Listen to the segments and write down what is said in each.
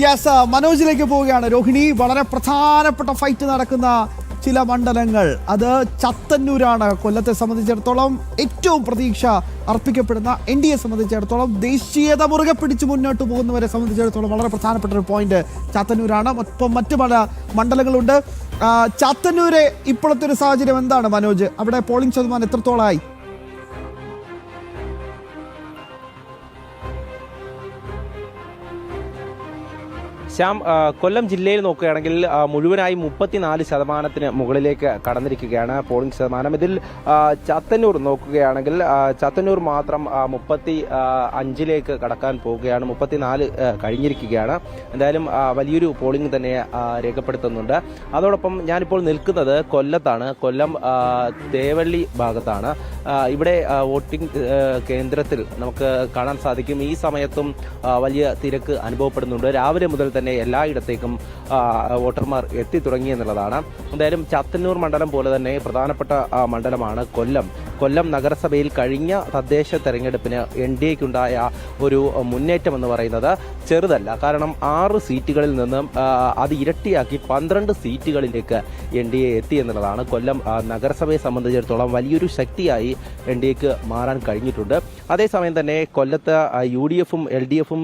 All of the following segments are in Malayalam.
യെസ്, മനോജിലേക്ക് പോവുകയാണ്. രോഹിണി, വളരെ പ്രധാനപ്പെട്ട ഫൈറ്റ് നടക്കുന്ന ചില മണ്ഡലങ്ങൾ, അത് ചാത്തന്നൂരാണ്. കൊല്ലത്തെ സംബന്ധിച്ചിടത്തോളം ഏറ്റവും പ്രതീക്ഷ അർപ്പിക്കപ്പെടുന്ന NDA സംബന്ധിച്ചിടത്തോളം ദേശീയത മുറുകെ പിടിച്ച് മുന്നോട്ട് പോകുന്നവരെ സംബന്ധിച്ചിടത്തോളം വളരെ പ്രധാനപ്പെട്ട ഒരു പോയിന്റ് ചാത്തന്നൂരാണ്. ഒപ്പം മറ്റ് പല മണ്ഡലങ്ങളുണ്ട്. ചാത്തന്നൂരെ ഇപ്പോഴത്തെ ഒരു സാഹചര്യം എന്താണ് മനോജ്? അവിടെ പോളിംഗ് ശതമാനം എത്രത്തോളമായി? ശ്യാം, കൊല്ലം ജില്ലയിൽ നോക്കുകയാണെങ്കിൽ മുഴുവനായി 34% മുകളിലേക്ക് കടന്നിരിക്കുകയാണ് പോളിംഗ് ശതമാനം. ഇതിൽ ചാത്തന്നൂർ നോക്കുകയാണെങ്കിൽ ചാത്തന്നൂർ മാത്രം 35 കടക്കാൻ പോവുകയാണ്. 34 കഴിഞ്ഞിരിക്കുകയാണ്. എന്തായാലും വലിയൊരു പോളിംഗ് തന്നെ രേഖപ്പെടുത്തുന്നുണ്ട്. അതോടൊപ്പം ഞാനിപ്പോൾ നിൽക്കുന്നത് കൊല്ലത്താണ്. കൊല്ലം തേവള്ളി ഭാഗത്താണ്. ഇവിടെ വോട്ടിംഗ് കേന്ദ്രത്തിൽ നമുക്ക് കാണാൻ സാധിക്കും ഈ സമയത്തും വലിയ തിരക്ക് അനുഭവപ്പെടുന്നുണ്ട്. രാവിലെ മുതൽ തന്നെ എല്ലായിടത്തേക്കും വോട്ടർമാർ എത്തി തുടങ്ങി എന്നുള്ളതാണ്. എന്തായാലും ചാത്തന്നൂർ മണ്ഡലം പോലെ തന്നെ പ്രധാനപ്പെട്ട മണ്ഡലമാണ് കൊല്ലം നഗരസഭയിൽ കഴിഞ്ഞ തദ്ദേശ തെരഞ്ഞെടുപ്പിന് NDAക്കുണ്ടായ ഒരു മുന്നേറ്റം എന്ന് പറയുന്നത് ചെറുതല്ല. കാരണം 6 സീറ്റുകളിൽ നിന്നും അത് ഇരട്ടിയാക്കി 12 സീറ്റുകളിലേക്ക് NDA എത്തി എന്നുള്ളതാണ്. കൊല്ലം നഗരസഭയെ സംബന്ധിച്ചിടത്തോളം വലിയൊരു ശക്തിയായി NDAക്ക് മാറാൻ കഴിഞ്ഞിട്ടുണ്ട്. അതേസമയം തന്നെ കൊല്ലത്ത് UDFും LDFും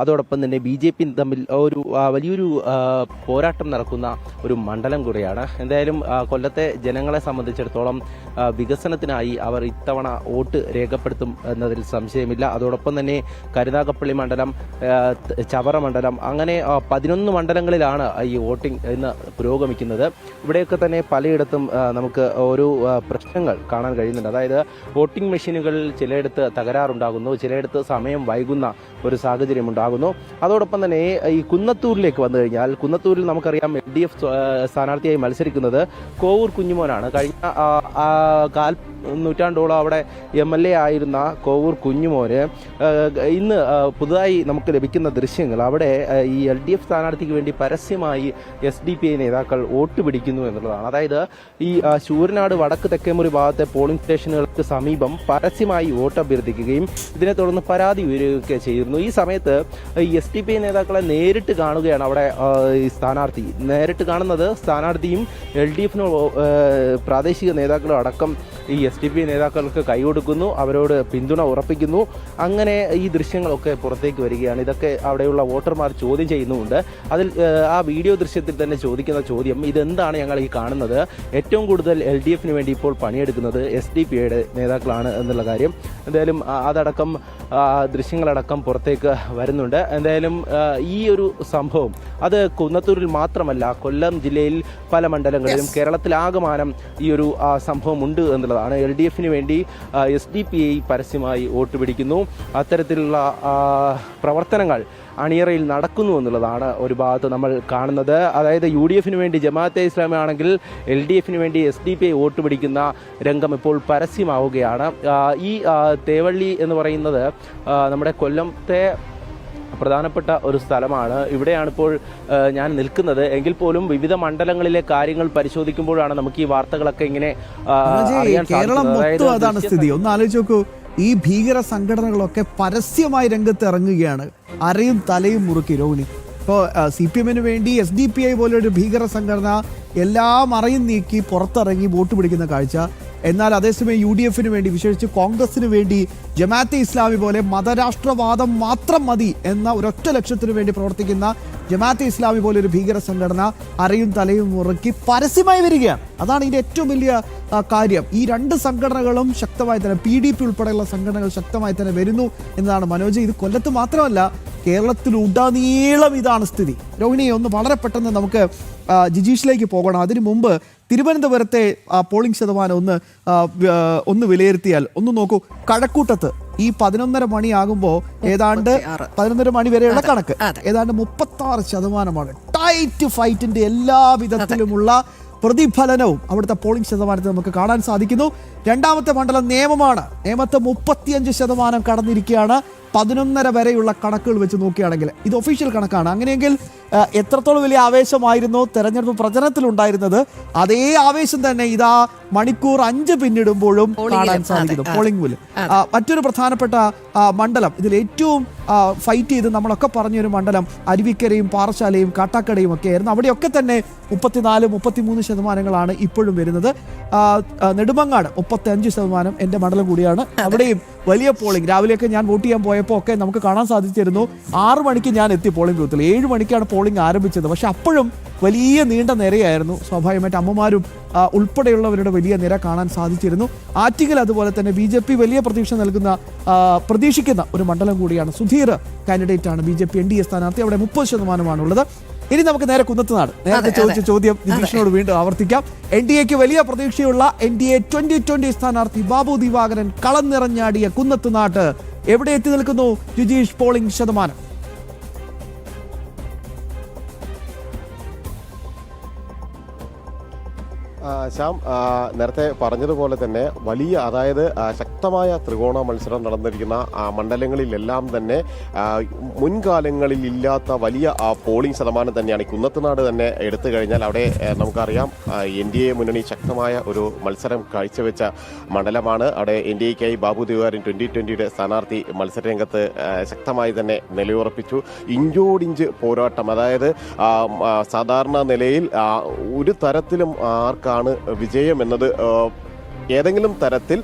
അതോടൊപ്പം തന്നെ BJPയും തമ്മിൽ ഒരു വലിയൊരു പോരാട്ടം നടക്കുന്ന ഒരു മണ്ഡലം കൂടിയാണ്. എന്തായാലും കൊല്ലത്തെ ജനങ്ങളെ സംബന്ധിച്ചിടത്തോളം വികസനത്തിനായി അവർ ഇത്തവണ വോട്ട് രേഖപ്പെടുത്തും എന്നതിൽ സംശയമില്ല. അതോടൊപ്പം തന്നെ കരുനാഗപ്പള്ളി മണ്ഡലം, ചവറ മണ്ഡലം, അങ്ങനെ 11 മണ്ഡലങ്ങളിലാണ് ഈ വോട്ടിംഗ് ഇന്ന് പുരോഗമിക്കുന്നത്. ഇവിടെയൊക്കെ തന്നെ പലയിടത്തും നമുക്ക് ഓരോ പ്രശ്നങ്ങൾ കാണാൻ കഴിയുന്നുണ്ട്. അതായത് വോട്ടിംഗ് മെഷീനുകളിൽ ചിലയിടത്ത് തകരാറുണ്ടാകുന്നു, ചിലയിടത്ത് സമയം വൈകുന്ന ഒരു സാഹചര്യം ഉണ്ടാകുന്നു. അതോടൊപ്പം തന്നെ ഈ കുന്നത്തൂരിലേക്ക് വന്നു കഴിഞ്ഞാൽ, കുന്നത്തൂരിൽ നമുക്കറിയാം LDF സ്ഥാനാർത്ഥിയായി മത്സരിക്കുന്നത് കോവൂർ കുഞ്ഞുമോനാണ്. കഴിഞ്ഞ നൂറ്റാണ്ടോളം അവിടെ MLA ആയിരുന്ന കോവൂർ കുഞ്ഞുമോന് ഇന്ന് പുതുതായി നമുക്ക് ലഭിക്കുന്ന ദൃശ്യങ്ങൾ, അവിടെ ഈ LDF സ്ഥാനാർത്ഥിക്ക് വേണ്ടി പരസ്യമായി SDPI നേതാക്കൾ വോട്ട് പിടിക്കുന്നു എന്നുള്ളതാണ്. അതായത് ഈ ശൂരനാട് വടക്ക് തെക്കേമുറി ഭാഗത്തെ പോളിംഗ് സ്റ്റേഷനുകൾക്ക് സമീപം പരസ്യമായി വോട്ട് അഭ്യർത്ഥിക്കുകയും ഇതിനെ തുടർന്ന് പരാതി ഉയരുകയൊക്കെ ചെയ്യുന്നു. ഈ സമയത്ത് ഈ SDPI നേതാക്കളെ നേരിട്ട് കാണുകയാണ് അവിടെ ഈ സ്ഥാനാർത്ഥി. നേരിട്ട് കാണുന്നത് സ്ഥാനാർത്ഥിയും LDFിനോ പ്രാദേശിക നേതാക്കളും അടക്കം ഈ SDPI നേതാക്കൾക്ക് കൈകൊടുക്കുന്നു, അവരോട് പിന്തുണ ഉറപ്പിക്കുന്നു. അങ്ങനെ ഈ ദൃശ്യങ്ങളൊക്കെ പുറത്തേക്ക് വരികയാണ്. ഇതൊക്കെ അവിടെയുള്ള വോട്ടർമാർ ചോദ്യം ചെയ്യുന്നുമുണ്ട്. അതിൽ ആ വീഡിയോ ദൃശ്യത്തിൽ തന്നെ ചോദിക്കുന്ന ചോദ്യം, ഇതെന്താണ് ഞങ്ങൾ ഈ കാണുന്നത്? ഏറ്റവും കൂടുതൽ LDFിന് വേണ്ടി ഇപ്പോൾ പണിയെടുക്കുന്നത് SDPIയുടെ നേതാക്കളാണ് എന്നുള്ള കാര്യം എന്തായാലും അതടക്കം ദൃശ്യങ്ങളടക്കം പുറത്തേക്ക് വരുന്നുണ്ട്. എന്തായാലും ഈ ഒരു സംഭവം അത് കുന്നത്തൂരിൽ മാത്രമല്ല, കൊല്ലം ജില്ലയിൽ പല മണ്ഡലങ്ങളിലും കേരളത്തിലാകമാനം ഈ ഒരു സംഭവം ഉണ്ട് എന്നുള്ളതാണ്. LDFിന് വേണ്ടി SDPI പരസ്യമായി വോട്ട് പിടിക്കുന്നു. അത്തരത്തിലുള്ള പ്രവർത്തനങ്ങൾ അണിയറയിൽ നടക്കുന്നു എന്നുള്ളതാണ് ഒരു ഭാഗത്ത് നമ്മൾ കാണുന്നത്. അതായത് UDFിന് വേണ്ടി ജമാഅത്തെ ഇസ്ലാമി ആണെങ്കിൽ LDFിന് വേണ്ടി SDPI വോട്ട് പിടിക്കുന്ന രംഗം ഇപ്പോൾ പരസ്യമാവുകയാണ്. ഈ തേവള്ളി എന്ന് പറയുന്നത് നമ്മുടെ കൊല്ലത്തെ പ്രധാനപ്പെട്ട ഒരു സ്ഥലമാണ്. ഇവിടെയാണിപ്പോൾ ഞാൻ നിൽക്കുന്നത്. എങ്കിൽ പോലും വിവിധ മണ്ഡലങ്ങളിലെ കാര്യങ്ങൾ പരിശോധിക്കുമ്പോഴാണ് നമുക്ക് ഈ വാർത്തകളൊക്കെ ഇങ്ങനെ കേരളം മൊത്തം അതാണ് സ്ഥിതി. ഒന്ന് ആലോചിച്ച് നോക്കൂ, ഈ ഭീകര സംഘടനകളൊക്കെ പരസ്യമായി രംഗത്ത് ഇറങ്ങുകയാണ്, അരയും തലയും മുറുക്കി. രോഹിണി, ഇപ്പോൾ CPMന് വേണ്ടി SDPI പോലൊരു ഭീകര സംഘടന എല്ലാം അറയും നീക്കി പുറത്തിറങ്ങി വോട്ട് പിടിക്കുന്ന കാഴ്ച. എന്നാൽ അതേസമയം UDFിന് വേണ്ടി, വിശേഷിച്ച് കോൺഗ്രസിന് വേണ്ടി, ജമാഅത്തെ ഇസ്ലാമി പോലെ മതരാഷ്ട്രവാദം മാത്രം മതി എന്ന ഒരൊറ്റ ലക്ഷ്യത്തിനു വേണ്ടി പ്രവർത്തിക്കുന്ന ജമാഅത്തെ ഇസ്ലാമി പോലെ ഒരു ഭീകര സംഘടന അരയും തലയും മുറുക്കി പരസ്യമായി വരികയാണ്. അതാണ് ഇതിൻ്റെ ഏറ്റവും വലിയ കാര്യം. ഈ രണ്ട് സംഘടനകളും ശക്തമായി തന്നെ, PDP ഉൾപ്പെടെയുള്ള സംഘടനകൾ ശക്തമായി തന്നെ വരുന്നു എന്നതാണ് മനോജ്. ഇത് കൊല്ലത്ത് മാത്രമല്ല, കേരളത്തിലുടനീളം ഇതാണ് സ്ഥിതി. രോഹിണി, ഒന്ന് വളരെ പെട്ടെന്ന് നമുക്ക് ജിജീഷിലേക്ക് പോകണം. അതിനു മുമ്പ് തിരുവനന്തപുരത്തെ പോളിംഗ് ശതമാനം ഒന്ന് വിലയിരുത്തിയാൽ, ഒന്ന് നോക്കൂ. കഴക്കൂട്ടത്ത് ഈ 11:30 മണിയാകുമ്പോൾ ഏതാണ്ട് 11:30 മണി വരെയുള്ള കണക്ക് ഏതാണ്ട് 36%. ടൈറ്റ് ഫൈറ്റിന്റെ എല്ലാ വിധത്തിലുമുള്ള പ്രതിഫലനവും അവിടുത്തെ പോളിംഗ് ശതമാനത്തിൽ നമുക്ക് കാണാൻ സാധിക്കുന്നു. രണ്ടാമത്തെ മണ്ഡലം നേമമാണ്. നേമത്ത് 35% കടന്നിരിക്കുകയാണ്. 11:30 വരെയുള്ള കണക്കുകൾ വെച്ച് നോക്കുകയാണെങ്കിൽ ഇത് ഒഫീഷ്യൽ കണക്കാണ്. അങ്ങനെയെങ്കിൽ എത്രത്തോളം വലിയ ആവേശമായിരുന്നു തെരഞ്ഞെടുപ്പ് പ്രചരണത്തിലുണ്ടായിരുന്നത്, അതേ ആവേശം തന്നെ ഇതാ മണിക്കൂർ 5 പിന്നിടുമ്പോഴും കാണാൻ സാധിക്കുന്നു പോളിംഗ് ബൂത്ത്. മറ്റൊരു പ്രധാനപ്പെട്ട മണ്ഡലം, ഇതിൽ ഏറ്റവും ഫൈറ്റ് ചെയ്ത് നമ്മളൊക്കെ പറഞ്ഞൊരു മണ്ഡലം അരുവിക്കരയും പാറശാലയും കാട്ടാക്കടയും ഒക്കെ ആയിരുന്നു. അവിടെയൊക്കെ തന്നെ 34-33% ഇപ്പോഴും വരുന്നത്. നെടുമങ്ങാട് 35%, എൻ്റെ മണ്ഡലം കൂടിയാണ്. അവിടെയും വലിയ പോളിംഗ്. രാവിലെയൊക്കെ ഞാൻ വോട്ട് ചെയ്യാൻ പോയപ്പോൾ ഒക്കെ നമുക്ക് കാണാൻ സാധിച്ചിരുന്നു. 6 മണിക്ക് ഞാൻ എത്തി പോളിംഗ് ബൂത്തിൽ. 7 മണിക്കാണ് പോളിംഗ് ആരംഭിച്ചത്. പക്ഷെ അപ്പോഴും വലിയ നീണ്ട നിരയായിരുന്നു. സ്വാഭാവികമായിട്ട് അമ്മമാരും ഉൾപ്പെടെയുള്ളവരുടെ വലിയ നിര കാണാൻ സാധിച്ചിരുന്നു. ആറ്റിങ്ങൽ അതുപോലെ തന്നെ BJP വലിയ പ്രതീക്ഷിക്കുന്ന ഒരു മണ്ഡലം കൂടിയാണ്. സുധീർ കാൻഡിഡേറ്റ് ആണ് BJP NDA സ്ഥാനാർത്ഥി. അവിടെ 30% ഉള്ളത്. ഇനി നമുക്ക് നേരെ കുന്നത്തുനാട്. നേരത്തെ ചോദിച്ച ചോദ്യം നിതീഷിനോട് വീണ്ടും ആവർത്തിക്കാം. NDAക്ക് വലിയ പ്രതീക്ഷയുള്ള NDA 2020 സ്ഥാനാർത്ഥി ബാബു ദിവാകരൻ കളം നിറഞ്ഞാടിയ കുന്നത്തുനാട്ട് എവിടെ എത്തി നിൽക്കുന്നു ജിജീഷ് പോളിംഗ് ശതമാനം? ശ്യാം നേരത്തെ പറഞ്ഞതുപോലെ തന്നെ വലിയ, അതായത് ശക്തമായ ത്രികോണ മത്സരം നടന്നിരിക്കുന്ന മണ്ഡലങ്ങളിലെല്ലാം തന്നെ മുൻകാലങ്ങളിൽ ഇല്ലാത്ത വലിയ പോളിംഗ് ശതമാനം തന്നെയാണ്. കുന്നത്തുനാട് തന്നെ എടുത്തു കഴിഞ്ഞാൽ അവിടെ നമുക്കറിയാം NDA മുന്നണി ശക്തമായ ഒരു മത്സരം കാഴ്ചവെച്ച മണ്ഡലമാണ്. അവിടെ NDAക്കായി ബാബു ദിവാകരൻ 2020 സ്ഥാനാർത്ഥി മത്സരരംഗത്ത് ശക്തമായി തന്നെ നിലയുറപ്പിച്ചു. ഇഞ്ചോടിഞ്ച് പോരാട്ടം, അതായത് സാധാരണ നിലയിൽ ഒരു തരത്തിലും ആർക്കാണ് വിജയം എന്നത് ഏതെങ്കിലും തരത്തിൽ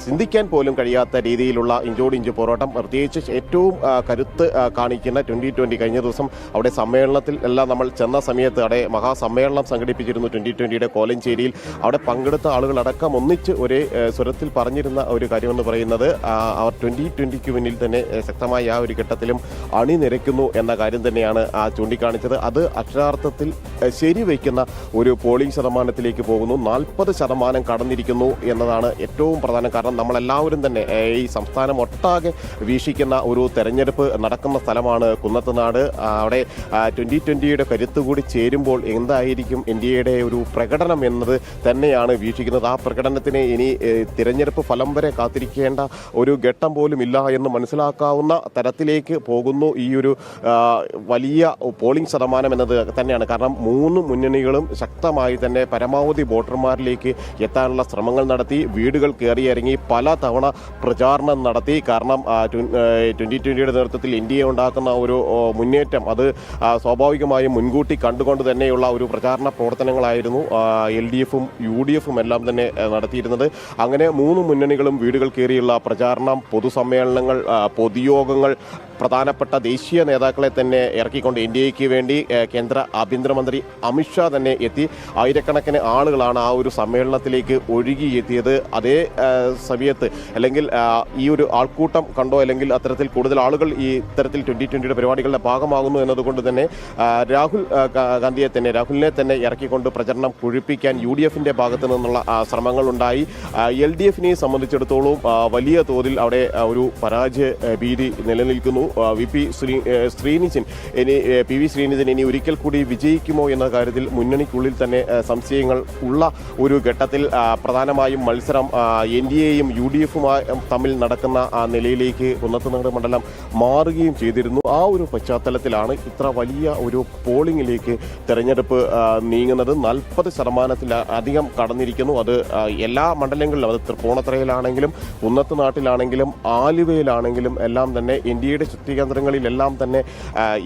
ചിന്തിക്കാൻ പോലും കഴിയാത്ത രീതിയിലുള്ള ഇഞ്ചോടിഞ്ച് പോരാട്ടം. പ്രത്യേകിച്ച് ഏറ്റവും കരുത്ത് കാണിക്കുന്ന 2020 കഴിഞ്ഞ ദിവസം അവിടെ സമ്മേളനത്തിൽ എല്ലാം നമ്മൾ ചെന്ന സമയത്ത് അവിടെ മഹാസമ്മേളനം സംഘടിപ്പിച്ചിരുന്നു 2020 കോലഞ്ചേരിയിൽ. അവിടെ പങ്കെടുത്ത ആളുകളടക്കം ഒന്നിച്ച് ഒരേ സ്വരത്തിൽ പറഞ്ഞിരുന്ന ഒരു കാര്യമെന്ന് പറയുന്നത് അവർ 2020 മുന്നിൽ തന്നെ ശക്തമായി ആ ഒരു ഘട്ടത്തിലും അണിനിരക്കുന്നു എന്ന കാര്യം തന്നെയാണ് ചൂണ്ടിക്കാണിച്ചത്. അത് അക്ഷരാർത്ഥത്തിൽ ശരിവയ്ക്കുന്ന ഒരു പോളിംഗ് ശതമാനത്തിലേക്ക് പോകുന്നു. 40% കടന്നിരിക്കുന്നു എന്നതാണ് ഏറ്റവും പ്രധാനം. കാരണം നമ്മളെല്ലാവരും തന്നെ ഈ സംസ്ഥാനം ഒട്ടാകെ വീക്ഷിക്കുന്ന ഒരു തെരഞ്ഞെടുപ്പ് നടക്കുന്ന സ്ഥലമാണ് കുന്നത്തുനാട്. അവിടെ 2020 കരുത്ത് കൂടി ചേരുമ്പോൾ എന്തായിരിക്കും NDAയുടെ ഒരു പ്രകടനം എന്നത് തന്നെയാണ് വീക്ഷിക്കുന്നത്. ആ പ്രകടനത്തിന് ഇനി തിരഞ്ഞെടുപ്പ് ഫലം വരെ കാത്തിരിക്കേണ്ട ഒരു ഘട്ടം പോലും ഇല്ല എന്ന് മനസ്സിലാക്കാവുന്ന തരത്തിലേക്ക് പോകുന്നു ഈ ഒരു വലിയ പോളിംഗ് ശതമാനം എന്നത് തന്നെയാണ്. കാരണം 3 മുന്നണികളും ശക്തമായി തന്നെ പരമാവധി വോട്ടർമാരിലേക്ക് എത്താനുള്ള ശ്രമങ്ങൾ നടത്തി. വീടുകൾ കയറിയിറങ്ങി പല തവണ പ്രചാരണം നടത്തി. കാരണം 2020 നേതൃത്വത്തിൽ NDA ഉണ്ടാക്കുന്ന ഒരു മുന്നേറ്റം അത് സ്വാഭാവികമായും മുൻകൂട്ടി കണ്ടുകൊണ്ട് തന്നെയുള്ള ഒരു പ്രചാരണ പ്രവർത്തനങ്ങളായിരുന്നു LDFും UDFും എല്ലാം തന്നെ നടത്തിയിരുന്നത്. അങ്ങനെ 3 മുന്നണികളും വീടുകൾ കയറിയുള്ള പ്രചാരണം, പൊതുസമ്മേളനങ്ങൾ, പൊതുയോഗങ്ങൾ, പ്രധാനപ്പെട്ട ദേശീയ നേതാക്കളെ തന്നെ ഇറക്കിക്കൊണ്ട് NDAക്ക് വേണ്ടി കേന്ദ്ര ആഭ്യന്തരമന്ത്രി അമിത്ഷാ തന്നെ എത്തി. ആയിരക്കണക്കിന് ആളുകളാണ് ആ ഒരു സമ്മേളനത്തിലേക്ക് ഒഴുകിയെത്തിയത്. അതേ സമയത്ത് അല്ലെങ്കിൽ ഈ ഒരു ആൾക്കൂട്ടം കണ്ടോ അല്ലെങ്കിൽ അത്തരത്തിൽ കൂടുതൽ ആളുകൾ ഈ ഇത്തരത്തിൽ 2020 പരിപാടികളുടെ ഭാഗമാകുന്നു എന്നതുകൊണ്ട് തന്നെ രാഹുലിനെ തന്നെ ഇറക്കിക്കൊണ്ട് പ്രചരണം കുഴിപ്പിക്കാൻ UDFിന്റെ ഭാഗത്തു നിന്നുള്ള ശ്രമങ്ങളുണ്ടായി. LDFിനെ സംബന്ധിച്ചിടത്തോളം വലിയ തോതിൽ അവിടെ ഒരു പരാജയ ഭീതി നിലനിൽക്കുന്നു. PV ശ്രീനിധൻ ഇനി ഒരിക്കൽ കൂടി വിജയിക്കുമോ എന്ന കാര്യത്തിൽ മുന്നണിക്കുള്ളിൽ തന്നെ സംശയങ്ങൾ ഉള്ള ഒരു ഘട്ടത്തിൽ പ്രധാനമായും മത്സരം NDAയും UDFുമായി തമ്മിൽ നടക്കുന്ന ആ നിലയിലേക്ക് കുന്നത്തുനാട് മണ്ഡലം മാറുകയും ചെയ്തിരുന്നു. ആ ഒരു പശ്ചാത്തലത്തിലാണ് ഇത്ര വലിയ ഒരു പോളിംഗിലേക്ക് തെരഞ്ഞെടുപ്പ് നീങ്ങുന്നത്. 40% അധികം കടന്നിരിക്കുന്നു. അത് എല്ലാ മണ്ഡലങ്ങളിലും, അത് തൃപ്പൂണിത്തുറയിലാണെങ്കിലും കുന്നത്തുനാട്ടിലാണെങ്കിലും ആലുവയിലാണെങ്കിലും എല്ലാം തന്നെ NDAയുടെ ശക്തി കേന്ദ്രങ്ങളിലെല്ലാം തന്നെ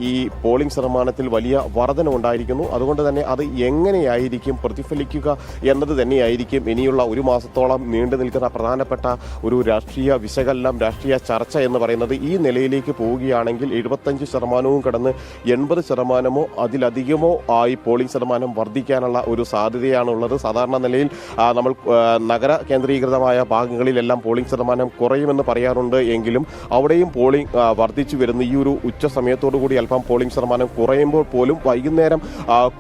ഈ പോളിംഗ് ശതമാനത്തിൽ വലിയ വർധനവുണ്ടായിരിക്കുന്നു. അതുകൊണ്ട് തന്നെ അത് എങ്ങനെയായിരിക്കും പ്രതിഫലിക്കുക എന്നത് തന്നെയായിരിക്കും ഇനിയുള്ള ഒരു മാസത്തോളം നീണ്ടു നിൽക്കുന്ന പ്രധാനപ്പെട്ട ഒരു രാഷ്ട്രീയ വിശകലനം, രാഷ്ട്രീയ ചർച്ച എന്ന് പറയുന്നത്. ഈ നിലയിലേക്ക് പോവുകയാണെങ്കിൽ 75% കടന്ന് 80% അതിലധികമോ ആയി പോളിംഗ് ശതമാനം വർദ്ധിക്കാനുള്ള ഒരു സാധ്യതയാണുള്ളത്. സാധാരണ നിലയിൽ നമ്മൾ നഗര കേന്ദ്രീകൃതമായ ഭാഗങ്ങളിലെല്ലാം പോളിംഗ് ശതമാനം കുറയുമെന്ന് പറയാറുണ്ട്. എങ്കിലും അവിടെയും പോളിംഗ് വർദ്ധിച്ചു വരുന്ന ഈ ഒരു ഉച്ച സമയത്തോടു കൂടി അല്പം പോളിംഗ് ശതമാനം കുറയുമ്പോൾ പോലും വൈകുന്നേരം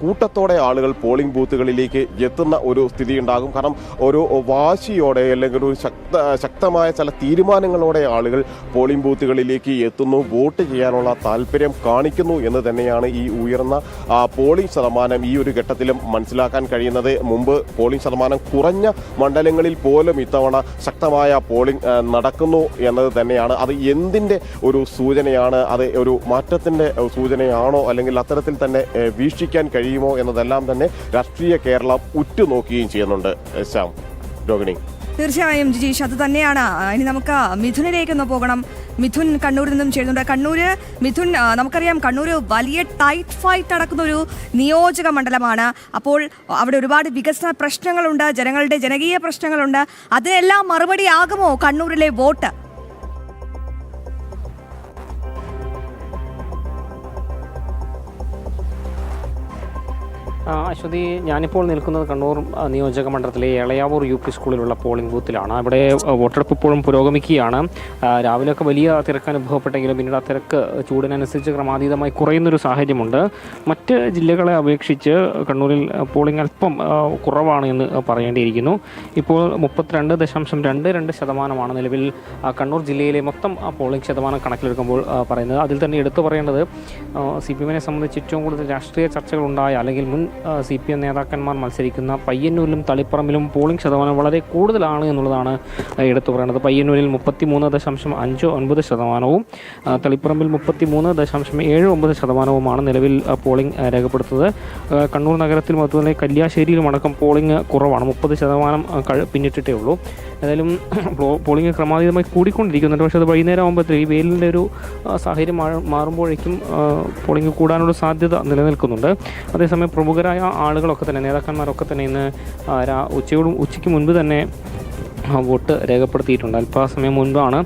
കൂട്ടത്തോടെ ആളുകൾ പോളിംഗ് ബൂത്തുകളിലേക്ക് എത്തുന്ന ഒരു സ്ഥിതി ഉണ്ടാകും. കാരണം ഒരു വാശിയോടെ അല്ലെങ്കിൽ ഒരു ശക്തമായ ചില തീരുമാനങ്ങളോടെ ആളുകൾ പോളിംഗ് ബൂത്തുകളിലേക്ക് എത്തുന്നു, വോട്ട് ചെയ്യാനുള്ള താല്പര്യം കാണിക്കുന്നു എന്ന് തന്നെയാണ് ഈ ഉയർന്ന പോളിംഗ് ശതമാനം ഈ ഒരു ഘട്ടത്തിലും മനസ്സിലാക്കാൻ കഴിയുന്നത്. മുമ്പ് പോളിംഗ് ശതമാനം കുറഞ്ഞ മണ്ഡലങ്ങളിൽ പോലും ഇത്തവണ ശക്തമായ പോളിംഗ് നടക്കുന്നു എന്നത് തന്നെയാണ്. അത് എന്തിൻ്റെ ഒരു സൂചനയാണ്? അത് ഒരു മാറ്റത്തിൻ്റെ സൂചനയാണോ, അല്ലെങ്കിൽ അത്തരത്തിൽ തന്നെ വീക്ഷിക്കാൻ കഴിയുമോ എന്നതെല്ലാം തന്നെ രാഷ്ട്രീയ കേരളം ഉറ്റുനോക്കുകയും ചെയ്യുന്നുണ്ട്. ശ്യാം, രോഹിണി. തീർച്ചയായും ജിജീഷ്, അത് തന്നെയാണ്. ഇനി നമുക്ക് മിഥുനിലേക്കൊന്ന് പോകണം. മിഥുൻ കണ്ണൂരിൽ നിന്നും ചേരുന്നുണ്ട്. മിഥുൻ, നമുക്കറിയാം കണ്ണൂർ വലിയ ടൈറ്റ് ഫൈറ്റ് നടക്കുന്ന ഒരു നിയോജക മണ്ഡലമാണ്. അപ്പോൾ അവിടെ ഒരുപാട് വികസന പ്രശ്നങ്ങളുണ്ട്, ജനങ്ങളുടെ ജനകീയ പ്രശ്നങ്ങളുണ്ട്. അതിനെല്ലാം മറുപടിയാകുമോ കണ്ണൂരിലെ വോട്ട്? അശ്വതി, ഞാനിപ്പോൾ നിൽക്കുന്നത് കണ്ണൂർ നിയോജക മണ്ഡലത്തിലെ എളയാവൂർ UP സ്കൂളിലുള്ള പോളിംഗ് ബൂത്തിലാണ്. അവിടെ വോട്ടെടുപ്പ് ഇപ്പോഴും പുരോഗമിക്കുകയാണ്. രാവിലെയൊക്കെ വലിയ തിരക്ക് അനുഭവപ്പെട്ടെങ്കിലും പിന്നീട് ആ തിരക്ക് ചൂടിനനുസരിച്ച് ക്രമാതീതമായി കുറയുന്നൊരു സാഹചര്യമുണ്ട്. മറ്റ് ജില്ലകളെ അപേക്ഷിച്ച് കണ്ണൂരിൽ പോളിംഗ് അല്പം കുറവാണ് എന്ന് പറയേണ്ടിയിരിക്കുന്നു. ഇപ്പോൾ 32.22% നിലവിൽ കണ്ണൂർ ജില്ലയിലെ മൊത്തം പോളിംഗ് ശതമാനം കണക്കിലെടുക്കുമ്പോൾ പറയുന്നത്. അതിൽ തന്നെ എടുത്തു പറയേണ്ടത് CPM-നെ സംബന്ധിച്ച് ഏറ്റവും കൂടുതൽ രാഷ്ട്രീയ ചർച്ചകളുണ്ടായ അല്ലെങ്കിൽ മുൻ CPM നേതാക്കന്മാർ മത്സരിക്കുന്ന പയ്യന്നൂരിലും തളിപ്പറമ്പിലും പോളിംഗ് ശതമാനം വളരെ കൂടുതലാണ് എന്നുള്ളതാണ് എടുത്തു പറയുന്നത്. പയ്യന്നൂരിൽ 33.59%, തളിപ്പറമ്പിൽ 33.79% നിലവിൽ പോളിംഗ് രേഖപ്പെടുത്തുന്നത്. കണ്ണൂർ നഗരത്തിലും അതുപോലെ കല്യാശ്ശേരിയിലും അടക്കം പോളിംഗ് കുറവാണ്, 30% പിന്നിട്ടിട്ടേ ഉള്ളൂ. ഏതായാലും പോളിംഗ് ക്രമാതീതമായി കൂടിക്കൊണ്ടിരിക്കുന്നുണ്ട്. പക്ഷേ അത് വൈകുന്നേരം ആകുമ്പോഴത്തേക്ക് ഈ വെയിലിൻ്റെ ഒരു സാഹചര്യം മാറുമ്പോഴേക്കും പോളിംഗ് കൂടാനുള്ള സാധ്യത നിലനിൽക്കുന്നുണ്ട്. അതേസമയം പ്രമുഖരായ ആളുകളൊക്കെ തന്നെ, നേതാക്കന്മാരൊക്കെ തന്നെ ഇന്ന് ഉച്ചയ്ക്ക് മുൻപ് തന്നെ വോട്ട് രേഖപ്പെടുത്തിയിട്ടുണ്ട്. അല്പസമയം മുൻപാണ്